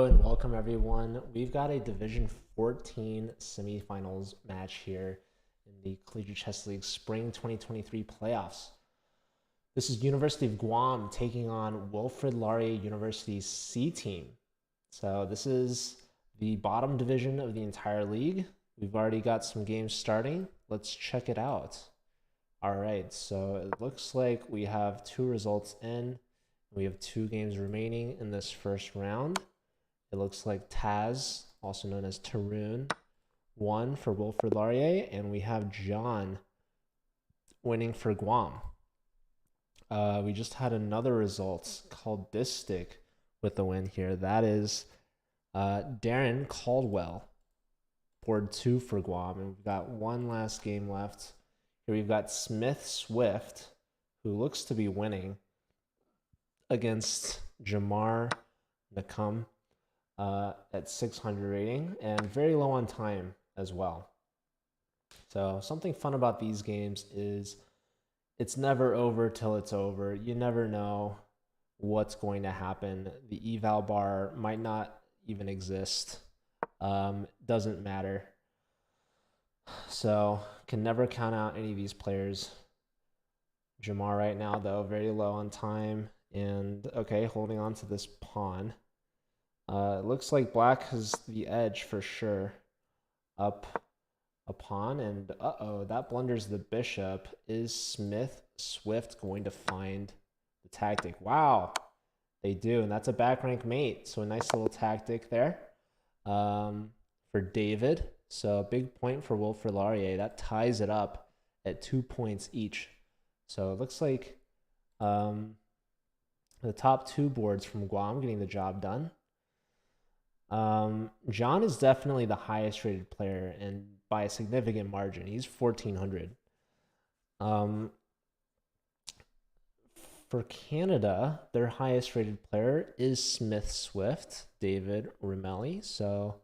Hello and welcome everyone. We've got a Division 14 semifinals match here in the Collegiate Chess League Spring 2023 playoffs. This is University of Guam taking on Wilfrid Laurier University's C team. So this is the bottom division of the entire league. We've already got some games starting. Let's check it out. All right, so it looks like we have two results in. We have two games remaining in this first round. It looks like Taz, also known as Tarun, won for Wilfrid Laurier, and we have John winning for Guam. We just had another result called Distic with the win here. That is Darren Caldwell, board 2 for Guam, and we've got one last game left. Here we've got Smith Swift, who looks to be winning against Jamar Nakum. At 600 rating and very low on time as well. So something fun about these games is it's never over till it's over. You never know what's going to happen. The eval bar might not even exist. Doesn't matter. So can never count out any of these players. Jamar right now though, very low on time and okay, holding on to this pawn. It looks like black has the edge for sure. Up a pawn, and that blunders the bishop. Is Smith Swift going to find the tactic? Wow, they do, and that's a back rank mate. So a nice little tactic there for David. So a big point for Wilfrid Laurier. That ties it up at 2 points each. So it looks like the top two boards from Guam getting the job done. John is definitely the highest rated player and by a significant margin. He's 1400. For Canada, their highest rated player is Smith Swift, David Ramelli. So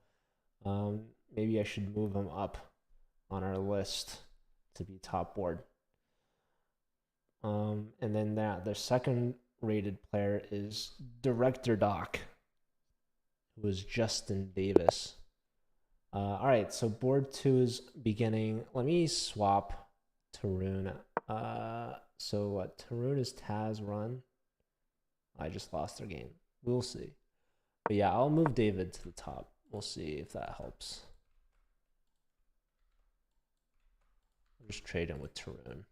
maybe I should move him up on our list to be top board. And then their second rated player is Director Doc, who is Justin Davis. All right, so board 2 is beginning. Let me swap Tarun. So what? Tarun is Taz run. I just lost their game. We'll see. But yeah, I'll move David to the top. We'll see if that helps. I'll just trade him with Tarun.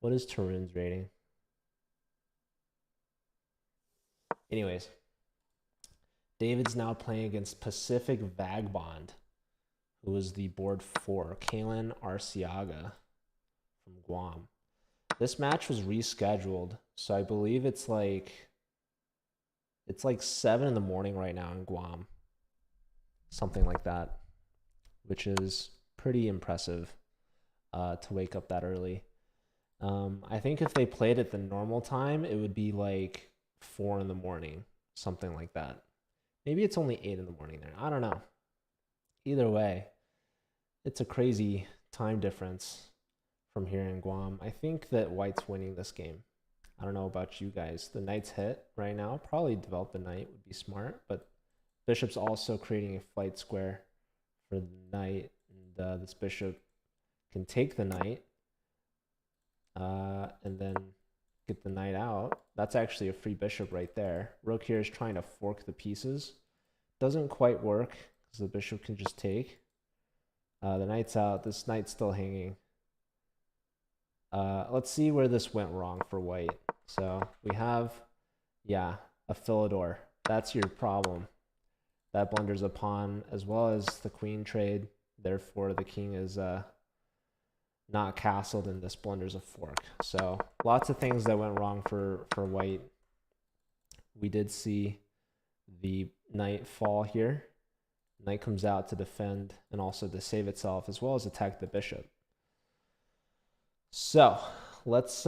What is Tarun's rating? Anyways, David's now playing against Pacific Vagabond, who is the board 4, Kalen Arciaga from Guam. This match was rescheduled, so I believe it's like 7 in the morning right now in Guam. Something like that, which is pretty impressive to wake up that early. I think if they played at the normal time, it would be like 4 in the morning, something like that. Maybe it's only 8 in the morning there. I don't know. Either way, it's a crazy time difference from here in Guam. I think that White's winning this game. I don't know about you guys. The knight's hit right now. Probably develop a knight would be smart, but bishop's also creating a flight square for the knight, and this bishop can take the knight. And then get the knight out. That's actually a free bishop right there. Rook here is trying to fork the pieces. Doesn't quite work because the bishop can just take. The knight's out. This knight's still hanging. Let's see where this went wrong for white. So we have, yeah, a Philidor. That's your problem. That blunders a pawn as well as the queen trade. Therefore, the king is not castled, and this blunders a fork. So lots of things that went wrong for white. We did see the knight fall here. Knight comes out to defend and also to save itself, as well as attack the bishop. So let's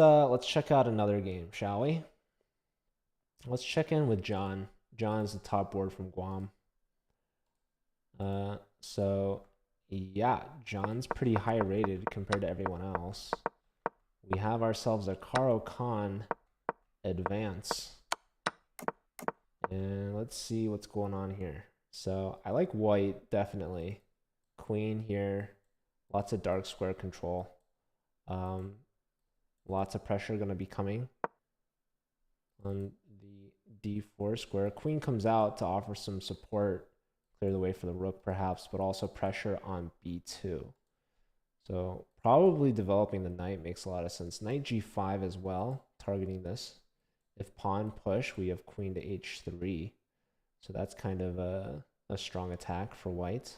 check out another game, shall we? Let's check in with John. John is the top board from Guam. So yeah, John's pretty high rated compared to everyone else. we have ourselves a Caro-Kann advance. And let's see what's going on here. So I like white, definitely. Queen here, lots of dark square control. Lots of pressure going to be coming on the D4 square. Queen comes out to offer some support, clear the way for the rook perhaps, but also pressure on B2. So probably developing the knight makes a lot of sense. Knight G5 as well, targeting this. If pawn push, we have queen to H3. So that's kind of a strong attack for white.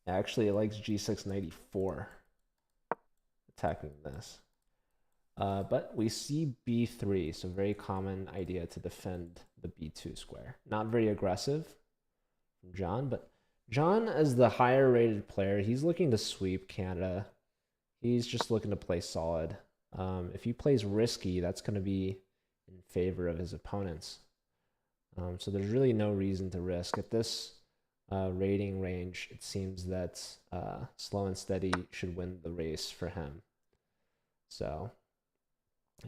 Actually, it likes G6 knight E4, attacking this. But we see B3, so very common idea to defend the B2 square. Not very aggressive from John, but John, as the higher rated player, he's looking to sweep Canada. He's just looking to play solid. If he plays risky, that's going to be in favor of his opponents. So there's really no reason to risk. At this rating range, it seems that slow and steady should win the race for him. So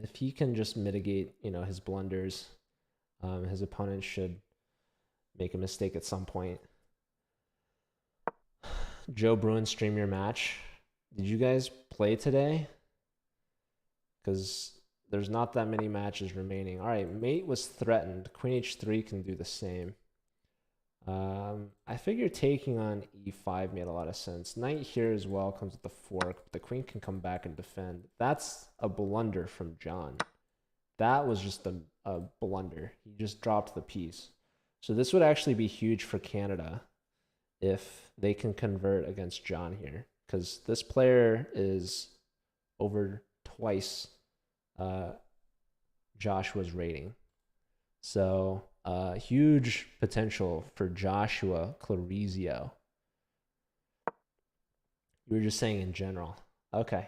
if he can just mitigate, his blunders, his opponent should make a mistake at some point. Joe Bruin, stream your match. Did you guys play today? Because there's not that many matches remaining. All right, mate was threatened. Queen H3 can do the same. I figure taking on E5 made a lot of sense. Knight here as well comes with the fork, but the queen can come back and defend. That's a blunder from John. That was just a blunder. He just dropped the piece. So this would actually be huge for Canada if they can convert against John here, because this player is over twice Joshua's rating. So huge potential for Joshua Clarizio. You were just saying in general. Okay.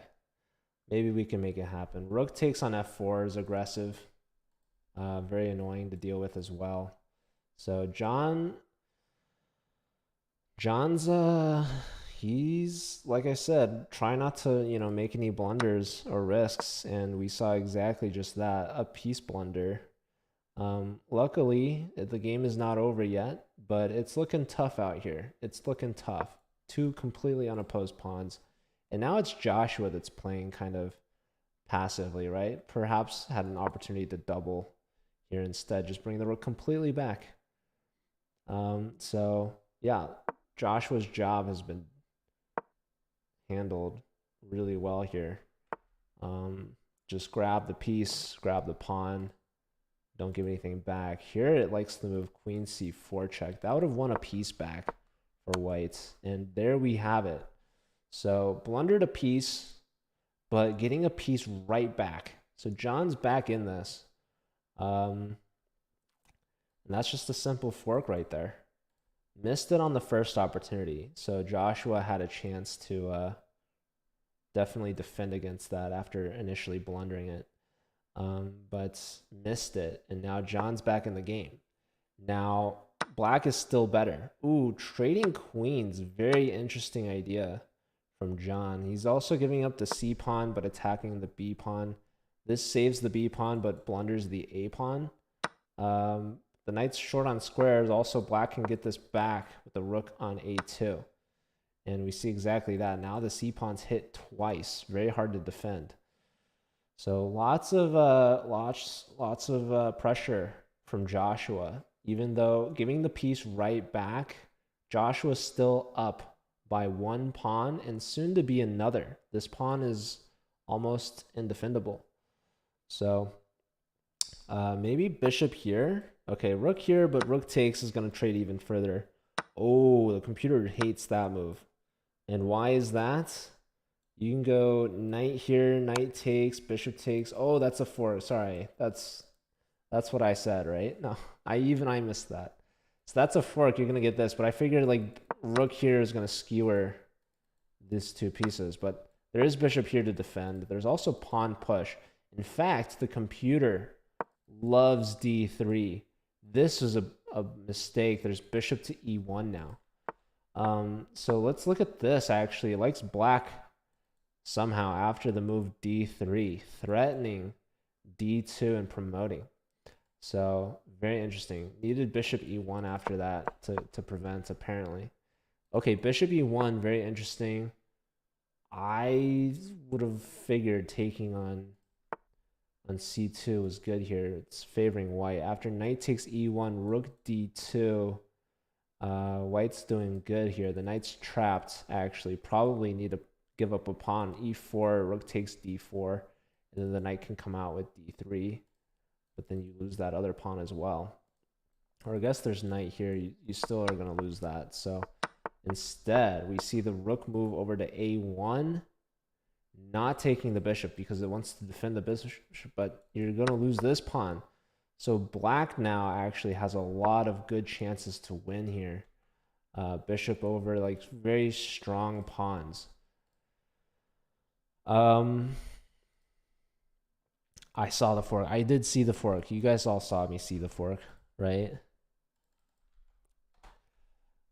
Maybe we can make it happen. Rook takes on F4 is aggressive. Very annoying to deal with as well. So John's he's, like I said, try not to, make any blunders or risks, and we saw exactly just that, a piece blunder. Luckily, the game is not over yet, but it's looking tough out here. It's looking tough. Two completely unopposed pawns. And now it's Joshua that's playing kind of passively, right? Perhaps had an opportunity to double here instead, just bring the rook completely back. So, yeah, Joshua's job has been handled really well here. Just grab the piece, grab the pawn. Don't give anything back. Here it likes to move queen c4 check. That would have won a piece back for white. And there we have it. So blundered a piece, but getting a piece right back. So John's back in this. And that's just a simple fork right there. Missed it on the first opportunity. So Joshua had a chance to definitely defend against that after initially blundering it. But missed it, and now John's back in the game. Now black is still better. Ooh, trading queens, very interesting idea from John. He's also giving up the C pawn but attacking the B pawn. This saves the B pawn but blunders the A pawn. The knight's short on squares. Also, black can get this back with the rook on A2, and we see exactly that. Now the C pawn's hit twice, very hard to defend. So lots of pressure from Joshua. Even though giving the piece right back, Joshua's still up by one pawn and soon to be another. This pawn is almost indefendable. So maybe bishop here. Okay, rook here, but rook takes is going to trade even further. Oh, the computer hates that move. And why is that? You can go knight here, knight takes, bishop takes. Oh, that's a fork. Sorry, that's what I said, right? No, I missed that. So that's a fork. You're gonna get this, but I figured like rook here is gonna skewer these two pieces. But there is bishop here to defend. There's also pawn push. In fact, the computer loves d3. This is a mistake. There's bishop to e1 now. So let's look at this. Actually, it likes black somehow after the move d3, threatening d2 and promoting. So very interesting. Needed bishop e1 after that to prevent, apparently. Okay, bishop e1, very interesting. I would have figured taking on c2 was good here. It's favoring white. After knight takes e1, rook d2. White's doing good here. The knight's trapped, actually. Probably need to give up a pawn. e4, rook takes d4. And then the knight can come out with d3. But then you lose that other pawn as well. Or I guess there's knight here. You still are going to lose that. So instead, we see the rook move over to a1. Not taking the bishop because it wants to defend the bishop. But you're going to lose this pawn. So black now actually has a lot of good chances to win here. Bishop over, like, very strong pawns. I saw the fork. I did see the fork. You guys all saw me see the fork, right?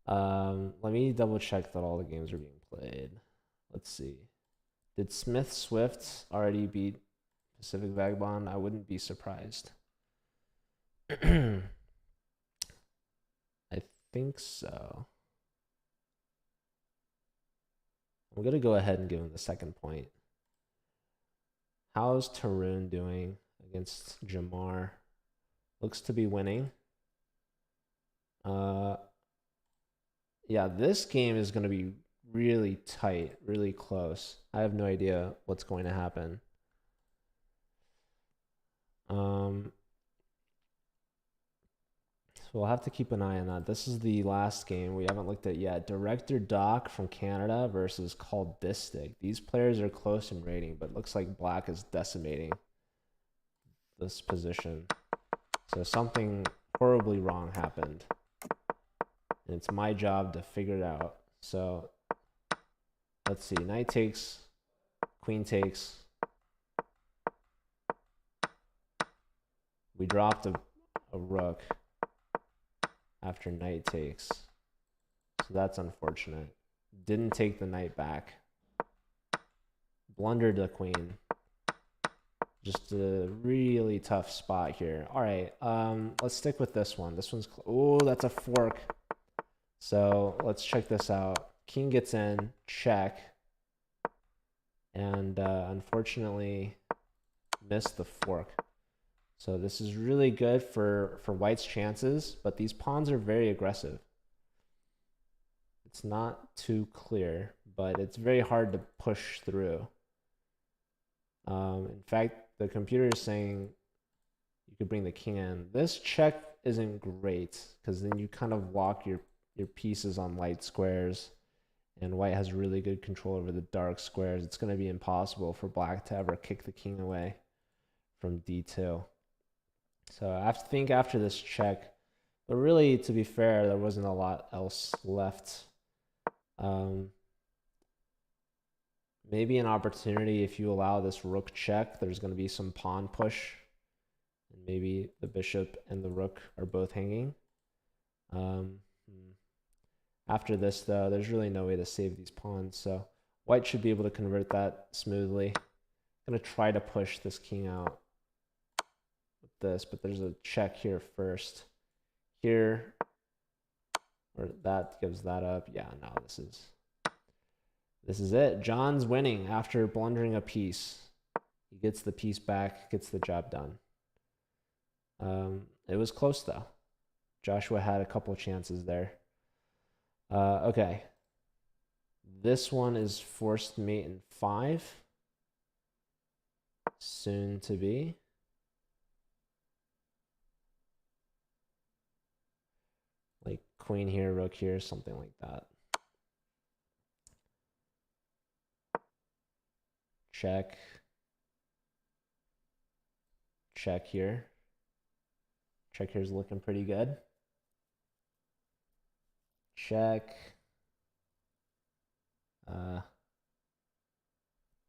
Let me double check that all the games are being played. Let's see. Did Smith Swift already beat Pacific Vagabond? I wouldn't be surprised. I think so. I'm going to go ahead and give him the second point. How's Tarun doing against Jamar? Looks to be winning. Yeah, this game is going to be really tight, really close. I have no idea what's going to happen. So we'll have to keep an eye on that. This is the last game we haven't looked at yet. Director Doc from Canada versus Called Bistic. These players are close in rating, but looks like black is decimating this position. So something horribly wrong happened. And it's my job to figure it out. So let's see. Knight takes, queen takes. We dropped a rook after knight takes. So that's unfortunate. Didn't take the knight back. Blundered the queen. Just a really tough spot here. All right, let's stick with this one. This one's, oh, that's a fork. So let's check this out. King gets in, check. And unfortunately missed the fork. So this is really good for white's chances, but these pawns are very aggressive. It's not too clear, but it's very hard to push through. In fact, the computer is saying you could bring the king in. This check isn't great because then you kind of lock your pieces on light squares, and white has really good control over the dark squares. It's going to be impossible for black to ever kick the king away from d2. So I think after this check, but really, to be fair, there wasn't a lot else left. Maybe an opportunity if you allow this rook check. There's going to be some pawn push. And maybe the bishop and the rook are both hanging. After this, though, there's really no way to save these pawns. So white should be able to convert that smoothly. I'm going to try to push this king out with this, but there's a check here first. Here, or that gives that up. Yeah, no, this is it. John's winning after blundering a piece. He gets the piece back, gets the job done. It was close, though. Joshua had a couple chances there. Okay. This one is forced mate in 5. Soon to be. Like queen here, rook here, something like that. Check. Check here. Check here's looking pretty good. Check.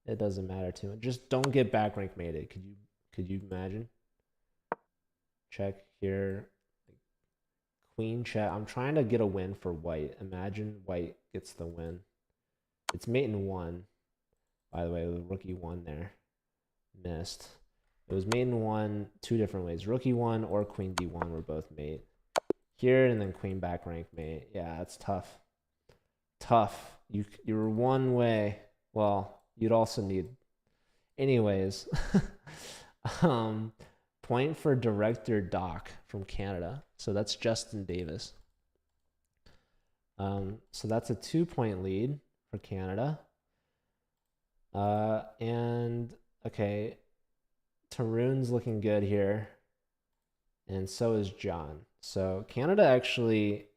It doesn't matter too much. Just don't get back rank mated. Could you imagine? Check here. Queen check. I'm trying to get a win for white. Imagine white gets the win. It's mate in 1. By the way, the rookie 1 there. Missed. It was mate in 1 2 different ways. Rookie 1 or queen d1 were both mate. Here and then queen back rank mate. Yeah, that's tough. Tough. You're one way. Well, you'd also need. Anyways, point for director Doc from Canada. So that's Justin Davis. So that's a 2-point lead for Canada. And okay, Tarun's looking good here, and so is John. So Canada actually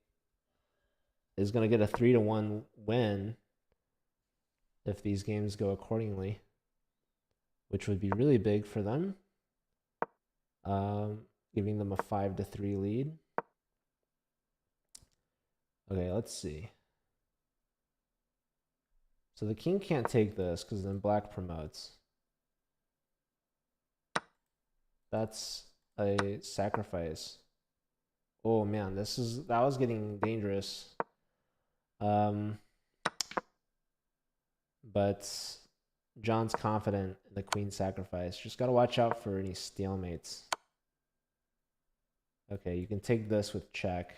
is going to get a 3-1 win if these games go accordingly, which would be really big for them, giving them a 5-3 lead. Okay, let's see. So the king can't take this because then black promotes. That's a sacrifice. Oh man, that was getting dangerous. But John's confident in the queen sacrifice. Just gotta watch out for any stalemates. Okay, you can take this with check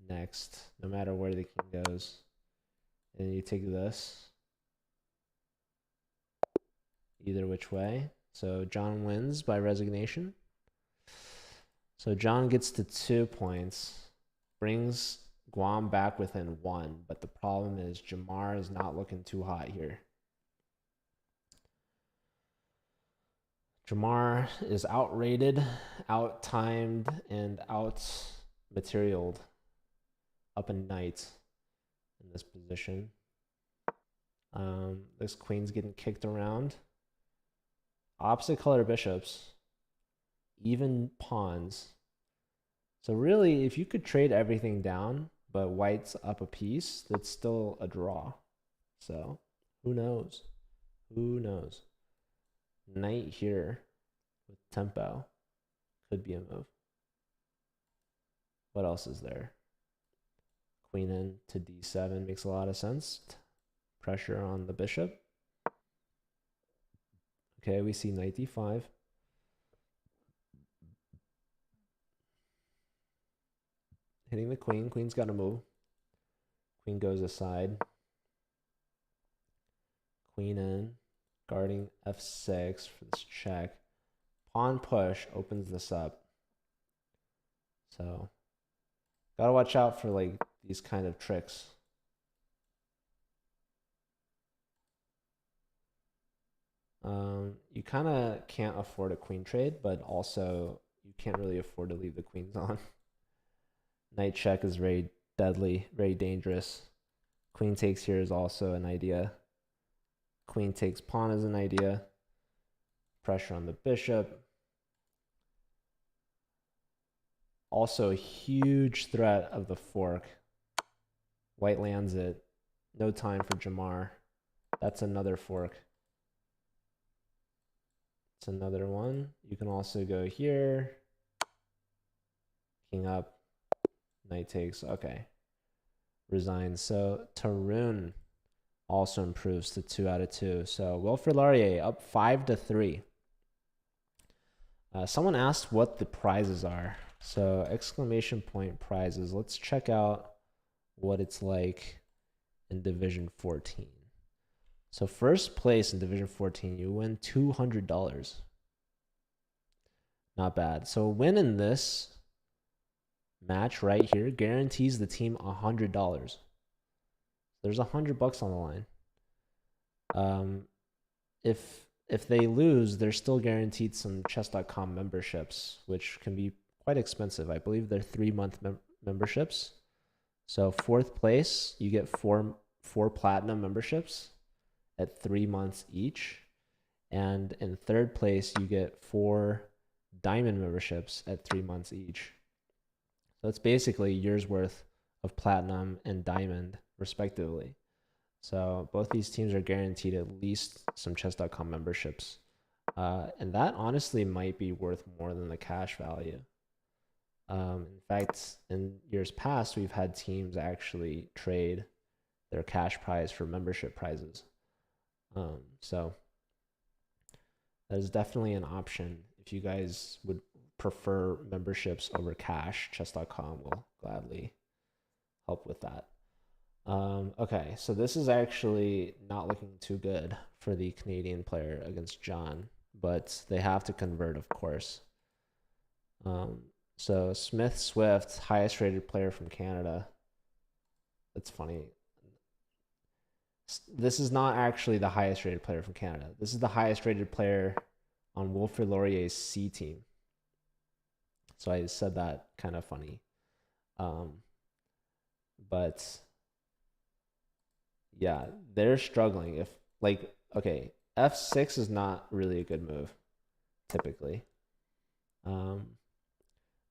next, no matter where the king goes. And you take this either which way. So John wins by resignation. So John gets to 2 points, brings Guam back within 1, but the problem is Jamar is not looking too hot here. Jamar is outrated, out-timed, and out-materialed up in knight in this position. This queen's getting kicked around. Opposite color bishops, even pawns. So really, if you could trade everything down, but white's up a piece, that's still a draw. So who knows? Who knows? Knight here with tempo could be a move. What else is there? Queen in to d7 makes a lot of sense. Pressure on the bishop. Okay, we see knight d5. Hitting the queen. Queen's got to move. Queen goes aside. Queen in. Guarding f6 for this check. Pawn push opens this up. So, gotta watch out for like these kind of tricks. You kind of can't afford a queen trade, but also you can't really afford to leave the queens on. Knight check is very deadly, very dangerous. Queen takes here is also an idea. Queen takes pawn is an idea. Pressure on the bishop. Also a huge threat of the fork. White lands it. No time for Jamar. That's another fork. It's another one. You can also go here. King up. Knight takes. Okay. Resigns. So Tarun also improves to 2 out of 2. So Wilfrid Laurier up 5-3. Someone asked what the prizes are. So exclamation point prizes. Let's check out what it's like in Division 14. So first place in Division 14, you win $200. Not bad. So a win in this match right here guarantees the team $100. There's $100 on the line. If they lose, they're still guaranteed some chess.com memberships, which can be quite expensive. I believe they're 3-month memberships. So fourth place, you get four platinum memberships at 3 months each. And in third place, you get 4 diamond memberships at 3 months each. So it's basically a year's worth of platinum and diamond, respectively. So both these teams are guaranteed at least some chess.com memberships. And that honestly might be worth more than the cash value. In fact, in years past, we've had teams actually trade their cash prize for membership prizes. So that is definitely an option. If you guys would prefer memberships over cash, chess.com will gladly help with that. Okay, so this is actually not looking too good for the Canadian player against John, but they have to convert, of course. So Smith Swift, highest rated player from Canada. That's funny. This is not actually the highest rated player from Canada. This is the highest rated player on Wilfrid Laurier's C team. So I said that kind of funny. But yeah, they're struggling. If like, okay, F6 is not really a good move, typically.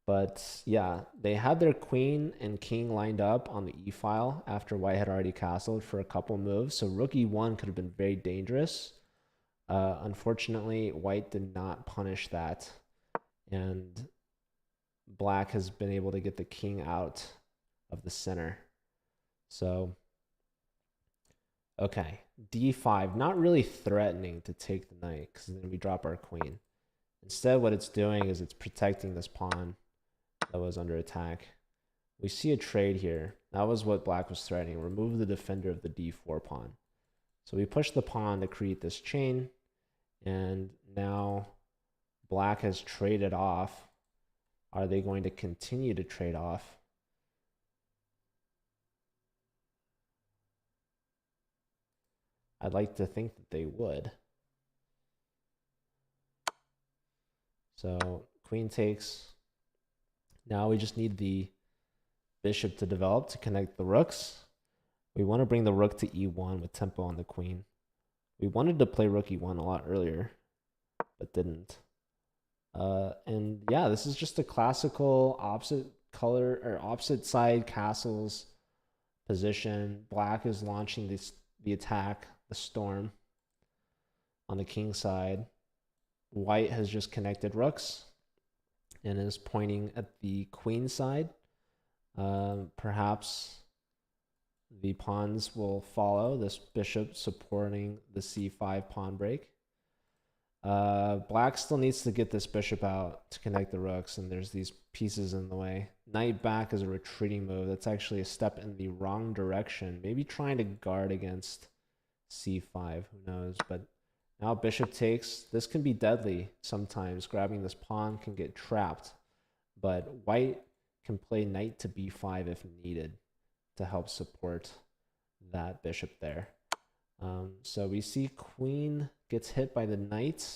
But yeah, they had their queen and king lined up on the e file after white had already castled for a couple moves. So rook e1 could have been very dangerous. Unfortunately, white did not punish that, and black has been able to get the king out of the center. So, okay, d5, not really threatening to take the knight because then we drop our queen. Instead, what it's doing is it's protecting this pawn that was under attack. We see a trade here. That was what black was threatening. Remove the defender of the d4 pawn. So we push the pawn to create this chain, and now black has traded off. Are they going to continue to trade off? I'd like to think that they would. So queen takes. Now we just need the bishop to develop to connect the rooks. We want to bring the rook to e1 with tempo on the queen. We wanted to play rook e1 a lot earlier, but didn't. And yeah, this is just a classical opposite color or opposite side castles position. Black is launching the attack, the storm, on the king side. White has just connected rooks and is pointing at the queen side. Perhaps the pawns will follow, this bishop supporting the c5 pawn break. Black still needs to get this bishop out to connect the rooks, and there's these pieces in the way. Knight back is a retreating move. That's actually a step in the wrong direction. Maybe trying to guard against c5, who knows. But now bishop takes. This can be deadly sometimes. Grabbing this pawn can get trapped. But white can play knight to b5 if needed to help support that bishop there. So we see queen gets hit by the knight,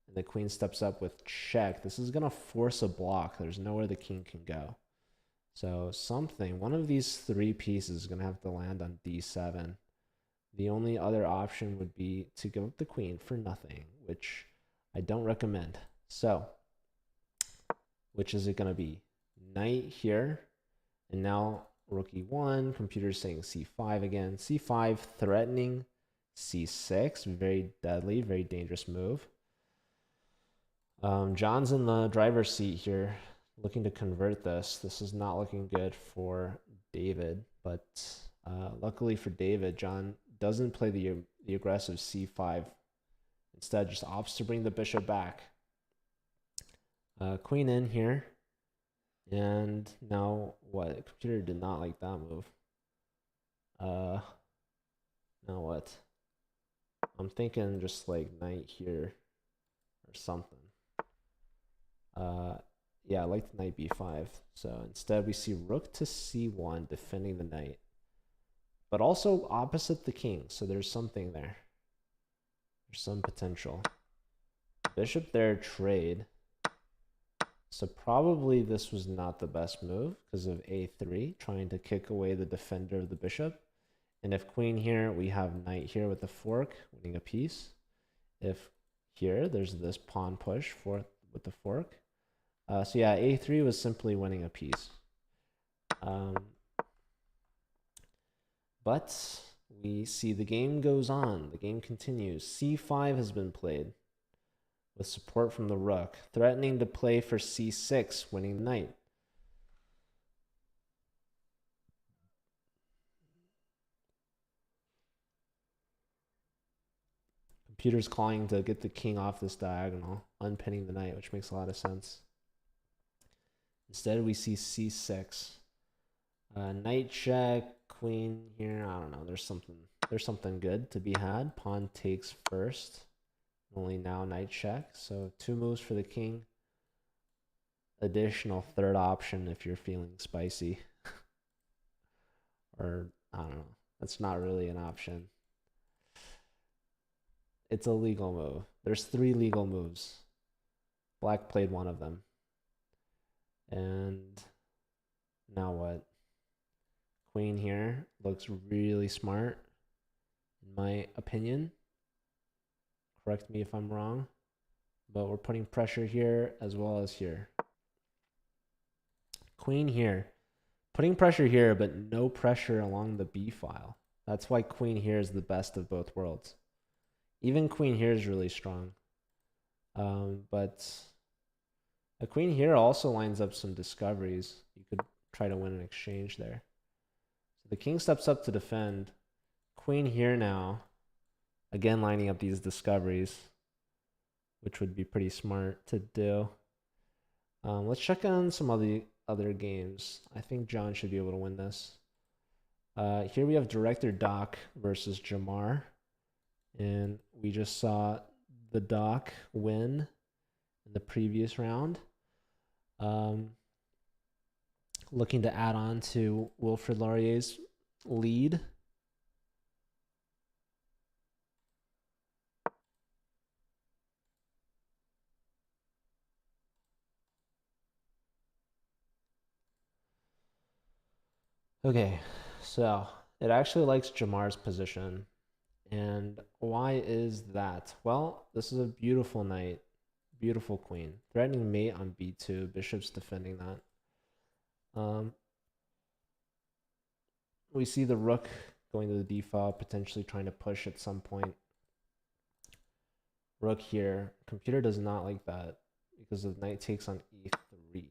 and the queen steps up with check. This is going to force a block. There's nowhere the king can go. So one of these three pieces is going to have to land on d7. The only other option would be to give up the queen for nothing, which I don't recommend. So, which is it going to be? Knight here, and now rook e1, computer's saying c5 again. c5 threatening c6, very deadly, very dangerous move. John's in the driver's seat here, looking to convert this. This is not looking good for David, but luckily for David, John doesn't play the aggressive c5. Instead, just opts to bring the bishop back. Queen in here. And now what? The computer did not like that move. Now what? I'm thinking just like knight here or something. Yeah, I like the knight b5. So instead we see rook to c1 defending the knight. But also opposite the king, so there's something there. There's some potential. Bishop there, trade. So probably this was not the best move because of a3, trying to kick away the defender of the bishop. And if queen here, we have knight here with the fork, winning a piece. If here, there's this pawn push with the fork. So yeah, a3 was simply winning a piece. But we see the game goes on. The game continues. c5 has been played with support from the rook, threatening to play for c6, winning knight. Computer's calling to get the king off this diagonal, unpinning the knight, which makes a lot of sense. Instead, we see c6. Knight check, queen here. I don't know. There's something good to be had. Pawn takes first. Only now knight check. So 2 moves for the king. Additional third option if you're feeling spicy. Or I don't know. That's not really an option. It's a legal move. There's 3 legal moves. Black played one of them. And now what? Queen here looks really smart, in my opinion. Correct me if I'm wrong. But we're putting pressure here as well as here. Queen here. Putting pressure here, but no pressure along the b file. That's why queen here is the best of both worlds. Even queen here is really strong. But a queen here also lines up some discoveries. You could try to win an exchange there. So the king steps up to defend. Queen here now. Again, lining up these discoveries, which would be pretty smart to do. Let's check on some other games. I think John should be able to win this. Here we have Director Doc versus Jamar. And we just saw the Doc win in the previous round. Looking to add on to Wilfrid Laurier's lead. Okay, so it actually likes Jamar's position. And why is that? Well, this is a beautiful knight, beautiful queen. Threatening mate on b2, bishop's defending that. We see the rook going to the d file, potentially trying to push at some point. Rook here. Computer does not like that because the knight takes on e3,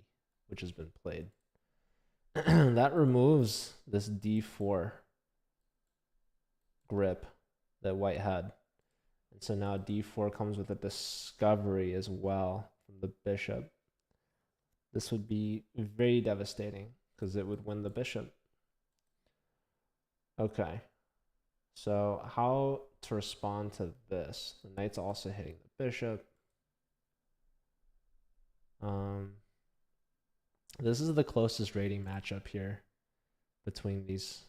which has been played. That removes this d4 grip that white had. And so now d4 comes with a discovery as well from the bishop. This would be very devastating because it would win the bishop. Okay. So how to respond to this? The knight's also hitting the bishop. This is the closest rating matchup here between these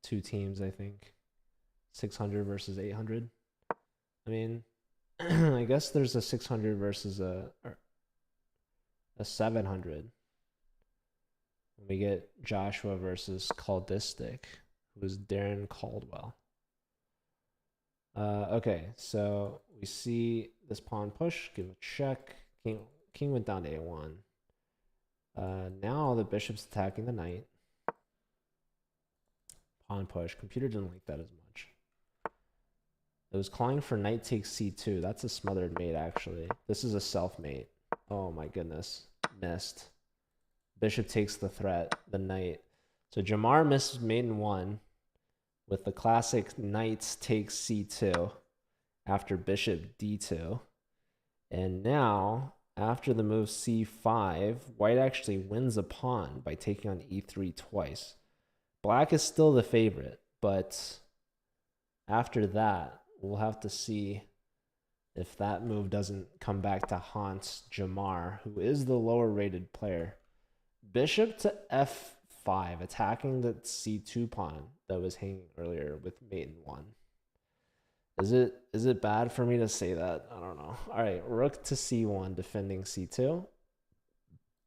two teams, I think. 600 versus 800. I mean, I guess there's a 600 versus a 700. When we get Joshua versus Caldistic, who's Darren Caldwell. Okay, so we see this pawn push, give a check. King went down to a1. Now the bishop's attacking the knight. Pawn push. Computer didn't like that as much. It was calling for knight takes c2. That's a smothered mate, actually. This is a self mate. Oh my goodness. Missed. Bishop takes the threat, the knight. So Jamar misses mate in 1 with the classic knight takes c2 after bishop d2. And now, after the move c5, white actually wins a pawn by taking on e3 twice. Black is still the favorite, but after that, we'll have to see if that move doesn't come back to haunt Jamar, who is the lower rated player. Bishop to f5, attacking the c2 pawn that was hanging earlier with mate in 1. Is it bad for me to say that? I don't know. All right, rook to c1, defending c2.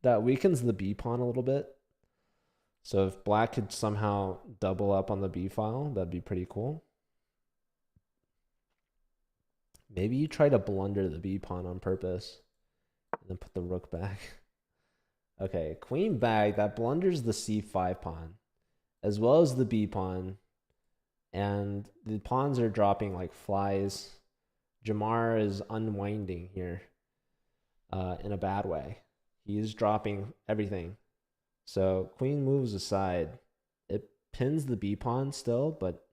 That weakens the b pawn a little bit. So if black could somehow double up on the b file, that'd be pretty cool. Maybe you try to blunder the b pawn on purpose and then put the rook back. Okay, queen back, that blunders the c5 pawn as well as the b pawn. And the pawns are dropping like flies. Jamar is unwinding here in a bad way. He is dropping everything. So queen moves aside. It pins the b pawn still, but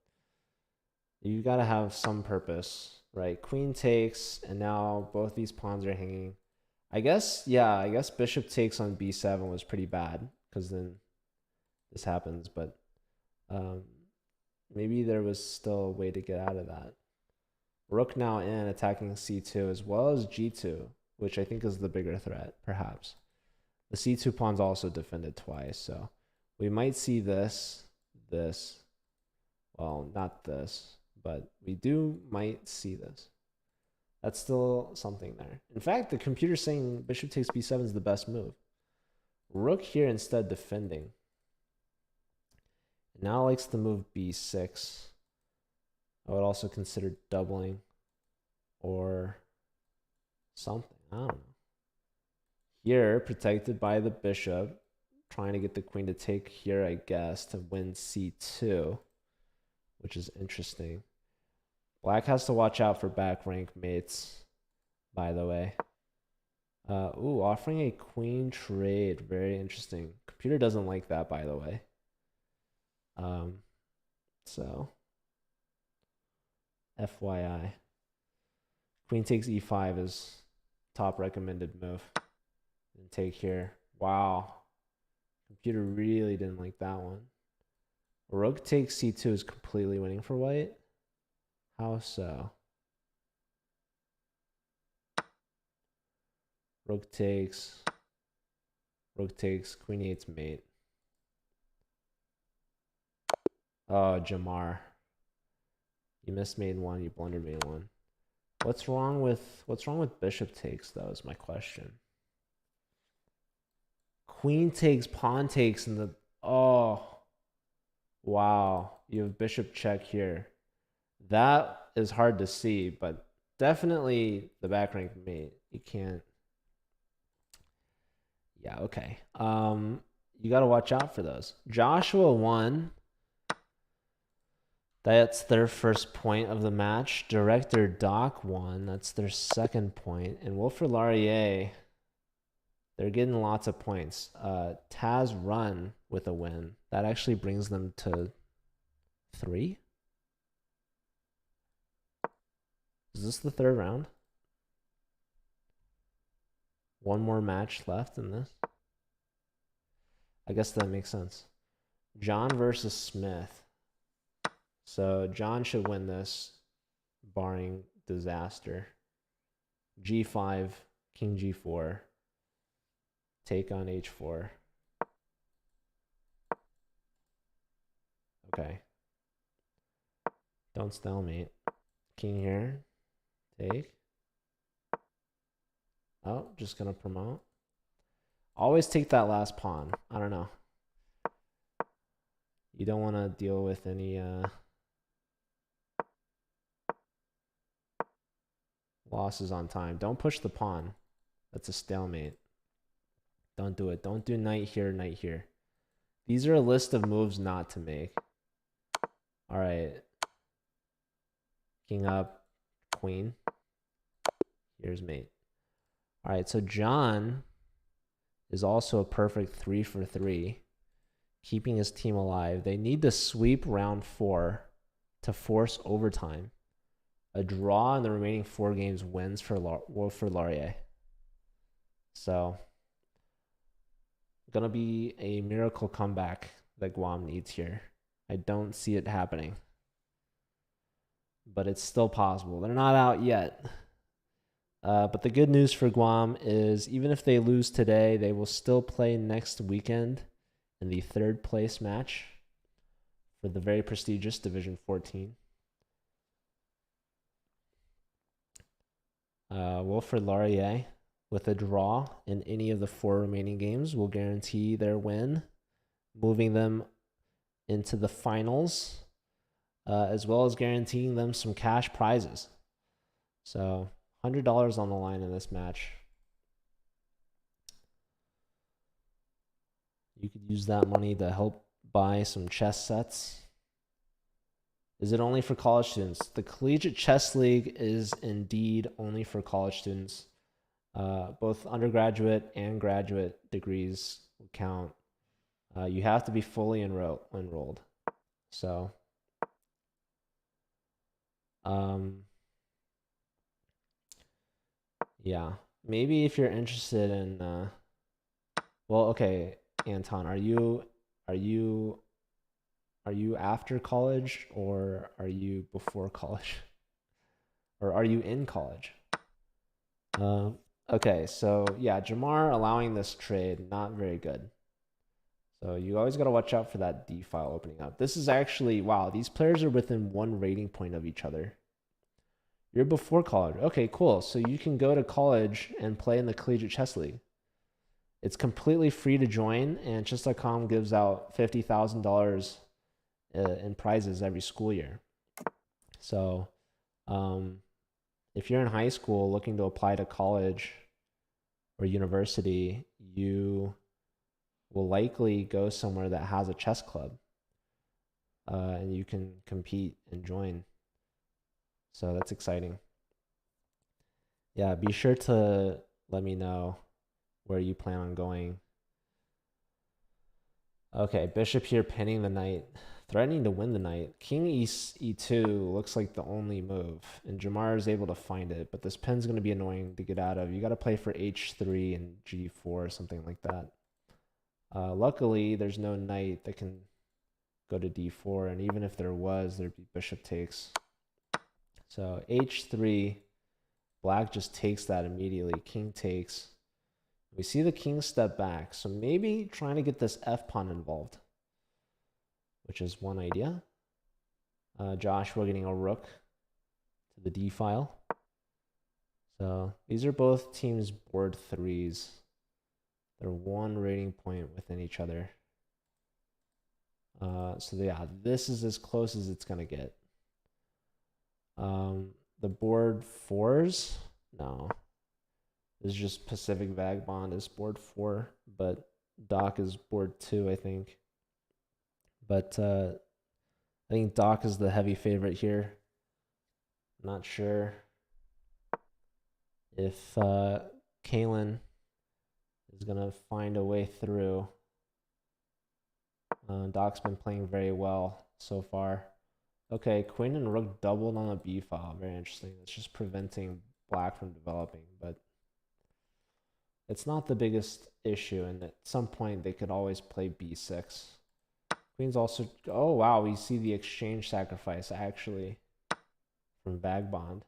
You got to have some purpose, right? Queen takes, and now both these pawns are hanging. I guess, yeah, I guess bishop takes on b7 was pretty bad because then this happens, but um, maybe there was still a way to get out of that. Rook now in, attacking c2 as well as g2, which I think is the bigger threat, perhaps. The c2 pawn's also defended twice, so we might see this. Well, not this, but we might see this. That's still something there. In fact, the computer's saying bishop takes b7 is the best move. Rook here instead defending. Now likes to move b6. I would also consider doubling or something. I don't know. Here, protected by the bishop, trying to get the queen to take here, I guess, to win c2, which is interesting. Black has to watch out for back rank mates, by the way. Ooh, offering a queen trade. Very interesting. Computer doesn't like that, by the way. So, FYI. Queen takes e5 is top recommended move. And take here. Wow. Computer really didn't like that one. Rook takes c2 is completely winning for white. How so? Rook takes, queen e8's mate. Oh, Jamar. You missed mate one, you blundered mate one. What's wrong with bishop takes though is my question. Queen takes, pawn takes, and oh wow. You have bishop check here. That is hard to see, but definitely the back rank mate. You can't. Yeah, okay. You got to watch out for those. Joshua won. That's their first point of the match. Director Doc won. That's their second point. And Wilfrid Laurier, they're getting lots of points. Taz Run with a win. That actually brings them to 3. Is this the third round? One more match left in this. I guess that makes sense. John versus Smith. So John should win this, barring disaster. G5, king g4, take on h4. Okay. Don't stalemate. King here, take. Oh, just gonna promote. Always take that last pawn. I don't know. You don't want to deal with any losses on time. Don't push the pawn. That's a stalemate. Don't do it. Don't do knight here, knight here. These are a list of moves not to make. All right. King up, queen. Here's mate. All right, so John is also a perfect 3 for 3, keeping his team alive. They need to sweep round 4 to force overtime. A draw in the remaining 4 games wins for Laurier. So, gonna be a miracle comeback that Guam needs here. I don't see it happening, but it's still possible. They're not out yet. But the good news for Guam is even if they lose today, they will still play next weekend in the 3rd place match for the very prestigious Division 14. Wilfrid Laurier, with a draw in any of the 4 remaining games, will guarantee their win, moving them into the finals, as well as guaranteeing them some cash prizes. So $100 on the line in this match. You could use that money to help buy some chess sets. Is it only for college students? The Collegiate Chess League is indeed only for college students. Both undergraduate and graduate degrees will count. You have to be fully enrolled. So Um, yeah, maybe if you're interested in, well, okay, Anton, are you are you after college or are you before college? Or are you in college? Um, okay, so yeah, Jamar allowing this trade, not very good. So you always got to watch out for that D file opening up. This is actually, wow, these players are within 1 rating point of each other. You're before college. Okay, cool. So you can go to college and play in the Collegiate Chess League. It's completely free to join, and chess.com gives out $50,000 in prizes every school year. So if you're in high school looking to apply to college or university, you will likely go somewhere that has a chess club, and you can compete and join. So that's exciting. Yeah, be sure to let me know where you plan on going. Okay, bishop here pinning the knight, threatening to win the knight. King e2 looks like the only move, and Jamar is able to find it, but this pin's going to be annoying to get out of. You got to play for h3 and g4 or something like that. Luckily, there's no knight that can go to d4, and even if there was, there'd be bishop takes. So h3, black just takes that immediately. King takes. We see the king step back, so maybe trying to get this f-pawn involved, which is one idea. Joshua getting a rook to the d file. So these are both teams board 3s. They're 1 rating point within each other. So yeah, this is as close as it's gonna get. The board 4s, no. This is just Pacific Vagabond is board 4, but Doc is board 2, I think. But I think Doc is the heavy favorite here. Not sure if Kalen is going to find a way through. Doc's been playing very well so far. Okay, Queen and Rook doubled on the B file. Very interesting. It's just preventing black from developing, but it's not the biggest issue, and at some point they could always play b6. Queen's also, oh wow, we see the exchange sacrifice actually from Vagabond.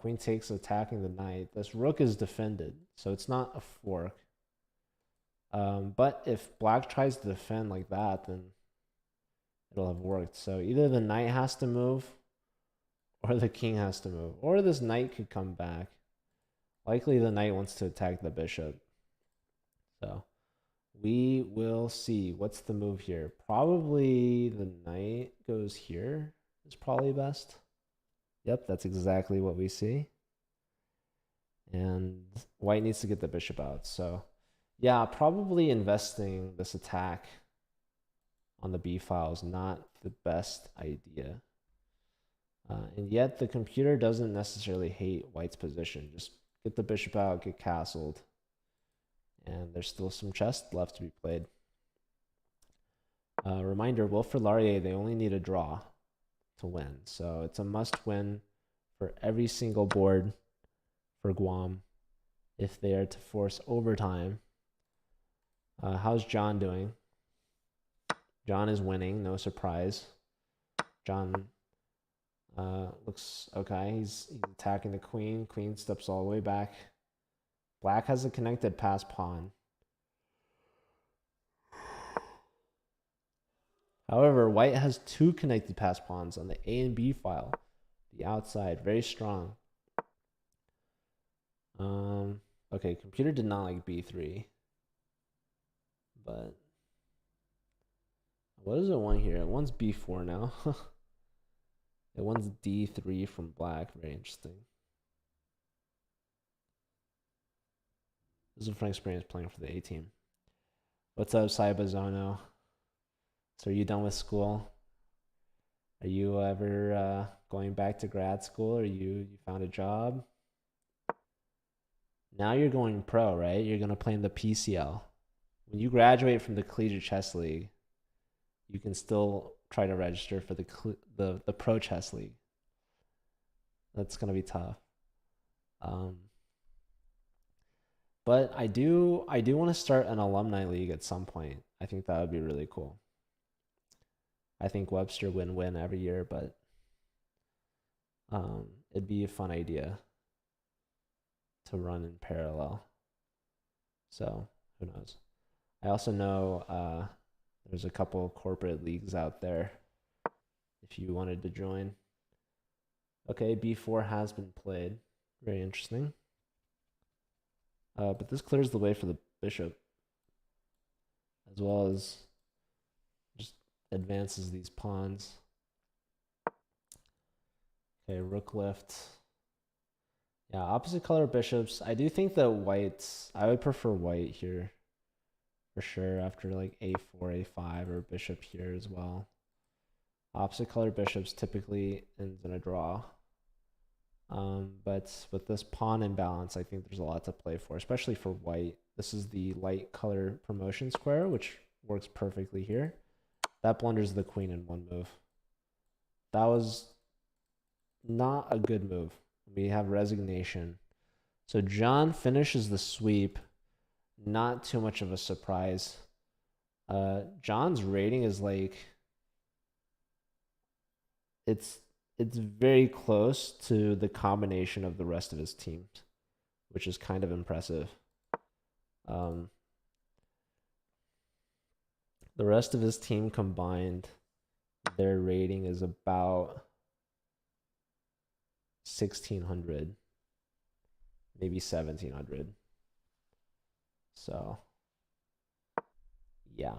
Queen takes, attacking the knight. This rook is defended, so it's not a fork. But if black tries to defend like that, then it'll have worked. So either the knight has to move, or the king has to move, or this knight could come back. Likely the knight wants to attack the bishop. So we will see. What's the move here? Probably the knight goes here is probably best. Yep, that's exactly what we see. And white needs to get the bishop out. So yeah, probably investing this attack on the b file is not the best idea. And yet the computer doesn't necessarily hate white's position. Just get the bishop out, get castled. And there's still some chess left to be played. Reminder, Wilfrid Laurier, they only need a draw to win. So it's a must win for every single board for Guam if they are to force overtime. How's John doing? John is winning, no surprise. John looks okay. He's attacking the queen. Queen steps all the way back. Black has a connected pass pawn. However, white has 2 connected pass pawns on the A and B file. The outside, very strong. Okay, computer did not like b3. But what does it want here? It wants b4 now. It wants d3 from black. Very interesting. This is a fun experience playing for the A team. What's up, Saibazono? So are you done with school? Are you ever going back to grad school, or you found a job? Now you're going pro, right? You're going to play in the PCL. When you graduate from the Collegiate Chess League, you can still try to register for the Pro Chess League. That's gonna be tough. But I do want to start an alumni league at some point. I think that would be really cool. I think Webster win every year, but it'd be a fun idea to run in parallel. So who knows? I also know there's a couple corporate leagues out there if you wanted to join. Okay, B4 has been played. Very interesting. But this clears the way for the bishop, as well as just advances these pawns. Okay, rook lift. Yeah, opposite color bishops. I do think that I would prefer white here for sure after like a4, a5, or bishop here as well. Opposite color bishops typically ends in a draw. But with this pawn imbalance, I think there's a lot to play for, especially for white. This is the light color promotion square, which works perfectly here. That blunders the queen in one move. That was not a good move. We have resignation. So John finishes the sweep. Not too much of a surprise. John's rating is like, it's very close to the combination of the rest of his team, which is kind of impressive. The rest of his team combined, their rating is about 1,600, maybe 1,700. So, yeah.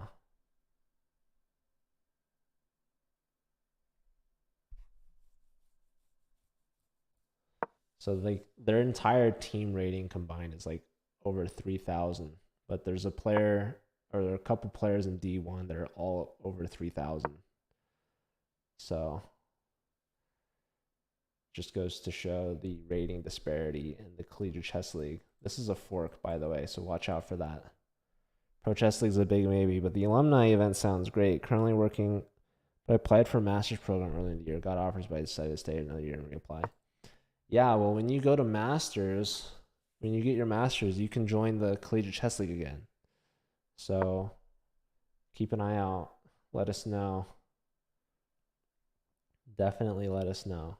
So like their entire team rating combined is like over 3,000, but there's a player or there are a couple players in D1 that are all over 3,000. So just goes to show the rating disparity in the Collegiate Chess League. This is a fork, by the way, so watch out for that. Pro Chess League's a big maybe, but the alumni event sounds great. Currently working, but I applied for a master's program early in the year. Got offers, but I decided to stay another year and reapply. Yeah, well, when you go to masters, when you get your masters, you can join the Collegiate Chess League again. So keep an eye out. Let us know. Definitely let us know.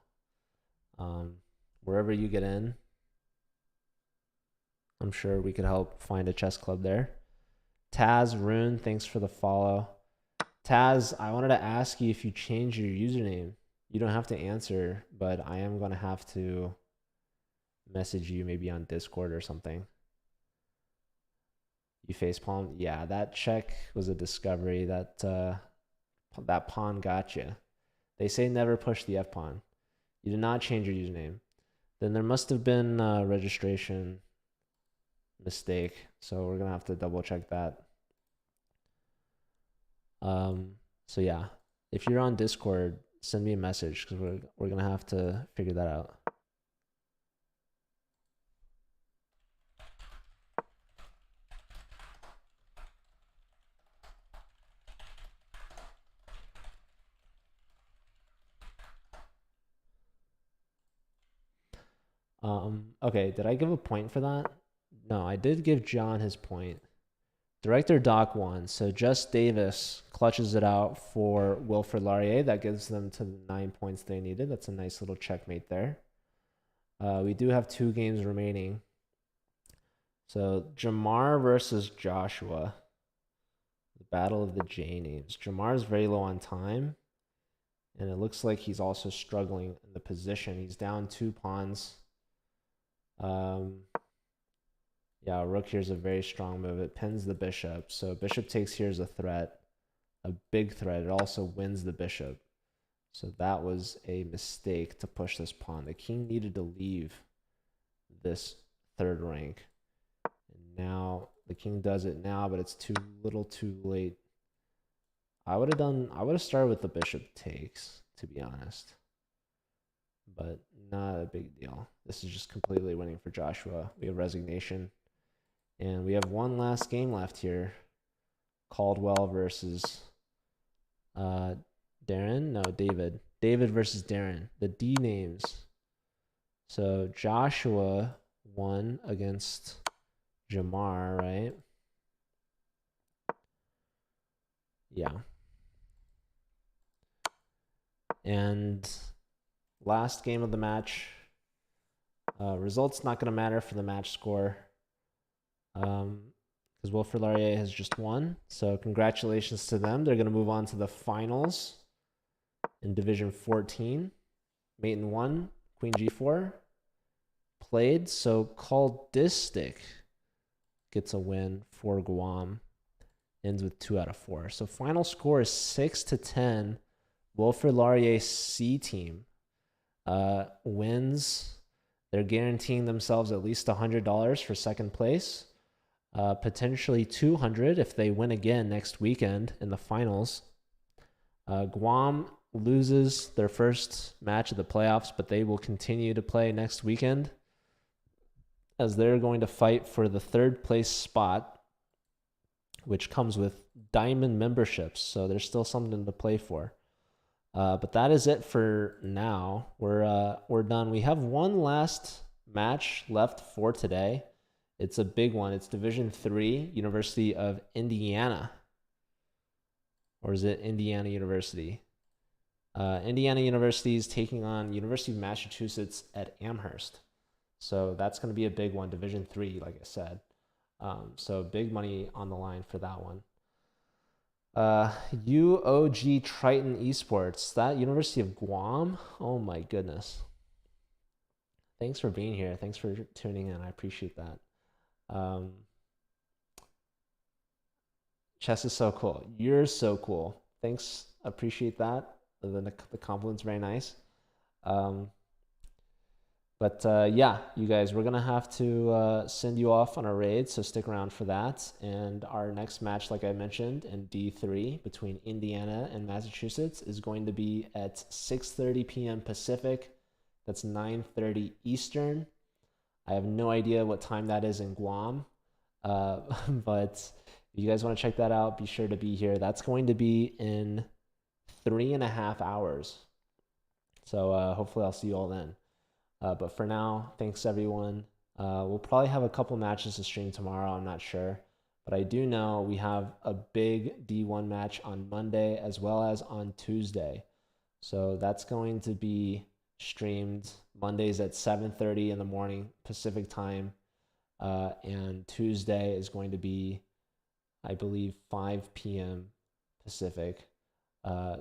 Wherever you get in, I'm sure we could help find a chess club there. Taz Rune, thanks for the follow. Taz, I wanted to ask you if you changed your username. You don't have to answer, but I am going to have to message you maybe on Discord or something. You facepalm? Yeah, that check was a discovery. That pawn got you. They say never push the F pawn. You did not change your username. Then there must have been a registration mistake. So we're going to have to double check that. So yeah, if you're on Discord, send me a message because we're going to have to figure that out. Okay, did I give a point for that? No, I did give John his point. Director Doc won, so Just Davis clutches it out for Wilfrid Laurier. That gives them to the 9 points they needed. That's a nice little checkmate there. We do have 2 games remaining. So Jamar versus Joshua. The battle of the J names. Jamar is very low on time. And it looks like he's also struggling in the position. He's down 2 pawns. Yeah, rook here is a very strong move. It pins the bishop. So bishop takes here is a threat, a big threat. It also wins the bishop. So that was a mistake to push this pawn. The king needed to leave this third rank. And now the king does it now, but it's too late. I would have started with the bishop takes, to be honest. But not a big deal. This is just completely winning for Joshua. We have resignation. And we have one last game left here. Caldwell versus Darren? No, David. David versus Darren. The D names. So Joshua won against Jamar, right? Yeah. And last game of the match. Results not going to matter for the match score. Because Wilfrid Laurier has just won. So congratulations to them. They're going to move on to the finals in Division 14. Mate in 1, Queen G4. Played. So Caldistic gets a win for Guam. Ends with 2 out of 4. So final score is 6-10. Wilfrid Laurier C team wins. They're guaranteeing themselves at least $100 for second place. Potentially $200 if they win again next weekend in the finals. Guam loses their first match of the playoffs, but they will continue to play next weekend as they're going to fight for the third place spot, which comes with diamond memberships. So there's still something to play for. But that is it for now. We're done. We have one last match left for today. It's a big one. It's Division 3, University of Indiana. Or is it Indiana University? Indiana University is taking on University of Massachusetts at Amherst. So that's going to be a big one, Division 3, like I said. So big money on the line for that one. UOG Triton Esports, that University of Guam. Oh my goodness. Thanks for being here. Thanks for tuning in. I appreciate that. Chess is so cool. You're so cool. Thanks. Appreciate that. The compliment's very nice. Yeah, you guys, we're going to have to send you off on a raid, so stick around for that. And our next match, like I mentioned, in D3 between Indiana and Massachusetts is going to be at 6:30 p.m. Pacific. That's 9:30 Eastern. I have no idea what time that is in Guam, but if you guys want to check that out, be sure to be here. That's going to be in 3.5 hours. So hopefully I'll see you all then. But for now, thanks everyone. We'll probably have a couple matches to stream tomorrow. I'm not sure. But I do know we have a big D1 match on Monday as well as on Tuesday. So that's going to be streamed Mondays at 7:30 in the morning Pacific time. And Tuesday is going to be, I believe, 5 p.m. Pacific.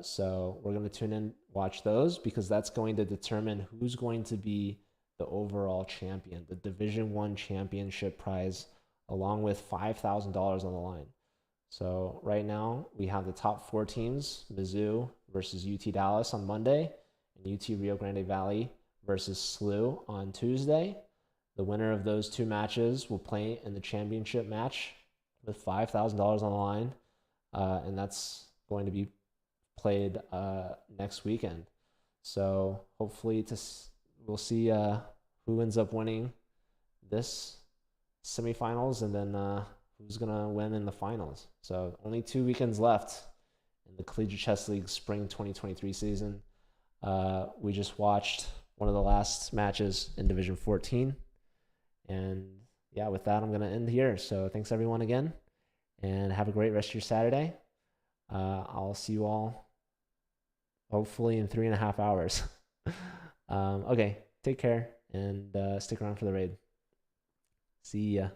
So we're going to tune in, watch those, because that's going to determine who's going to be the overall champion, the Division 1 championship prize, along with $5,000 on the line. So right now we have the top 4 teams, Mizzou versus UT Dallas on Monday, and UT Rio Grande Valley versus SLU on Tuesday. The winner of those 2 matches will play in the championship match with $5,000 on the line, and that's going to be played next weekend. So hopefully we'll see who ends up winning this semifinals, and then who's gonna win in the finals. So only 2 weekends left in the Collegiate Chess League Spring 2023 season. We just watched one of the last matches in Division 14, and yeah, with that I'm gonna end here. So thanks everyone again, and have a great rest of your Saturday. I'll see you all hopefully in 3.5 hours. Okay, take care and stick around for the raid. See ya.